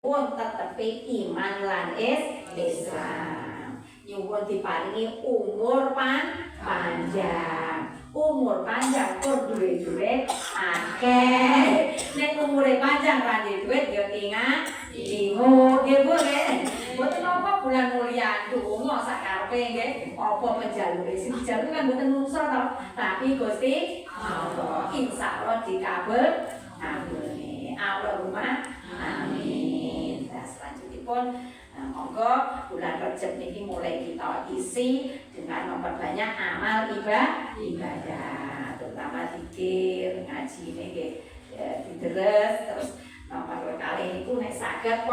pun tetepi iman lan Islam. Nyuwun diparingi umur panjang. Umur panjang pun duit-duit akeh. Nek umure panjang ra duit ya ingat ingu nggih Bu nggih. Mboten napa bulan mulia ndonga sak karepe nggih. Apa penjaluke sing dijaluk kan mboten mungsa to, tapi Gusti Allah insyaallah dikabulne. Allahumma amin. Nah, selanjutipun monggo bulan Rejab niki mulai kita isi dengan memperbanyak amal ibadah, terutama zikir, ngaji nggih diteres. Terus nomor kali niku nek saged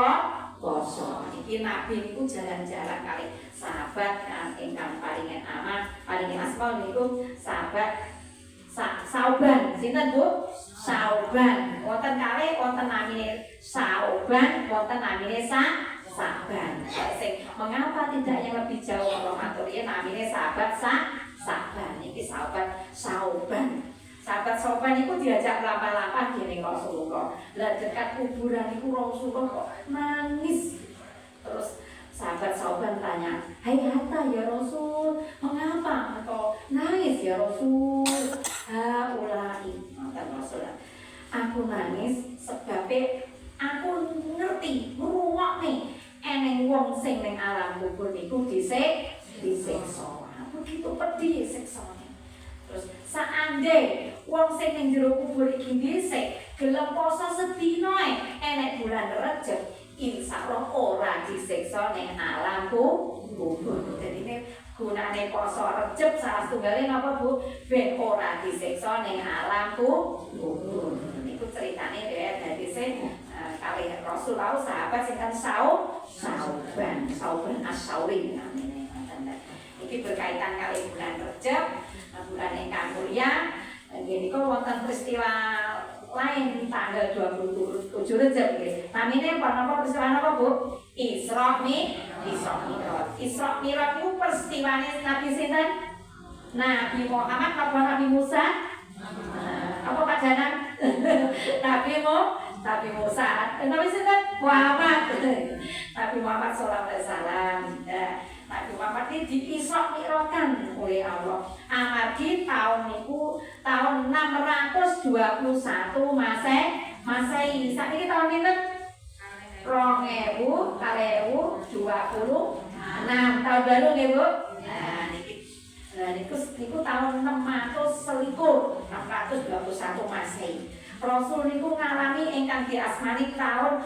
poso. Iki Nabi niku jalan-jalan kali sahabat ingkang paling aman, paling asma niku sahabat Sauban. Sinten Bu? Sauban. Wonten kalih wonten namine Sauban, wonten namine Sa'ban. Mengapa tidak yang lebih jauh kalau maturnya namanya sahabat Sa'ban. Ini sahabat Sauban. Sahabat Sauban itu diajak lama-lama gini Rasulullah. Lah dekat kuburan itu Rasulullah kok nangis. Terus sahabat Sauban tanya, "Hai Hatta ya Rasul, mengapa engkau nangis ya Rasul?" Ulai, kata Rasul, "Aku nangis sebabnya aku ngerti, ngrungokne eneng wong sing ning alam kubur niku disiksa. Begitu pedih siksane. Terus saande wong sing ning jero kubur iki dhisik gelem poso sedina enek bulan Rejab, insyaallah ora disiksa ning alam kubur. Jadi ini gunane poso Rejab salah setunggalé napa Bu? Ben ora disiksa ning alam kubur. Niku ceritane dadi sing kali Rasul tahu sahabat sinten Sauban As-Sauri namanya. Ini berkaitan kali bulan Rejab, bulan ingkang mulia. Nggih niku wonten peristiwa lain tanggal 27 Rejab nggih. Namine apa peristiwa napa Bu? Isra Mi'raj. Isra Mi'raj itu peristiwane Nabi sinten? Nabi Muhammad apa Nabi Musa? Apa Pak Janang? Nabi Musa, Nabi sinten? Muhammad. Nabi Muhammad sallallahu alaihi wasallam. Nabi Muhammad ini diisra mi'rajkan oleh Allah. Amargi tahun niku tahun 621 Masehi. Sakniki tahun pinten? 2026 tahun baru nggih Bu. Nah niku tahun 621 Masehi. Rasul niku ngalami ingkang diasmani tahun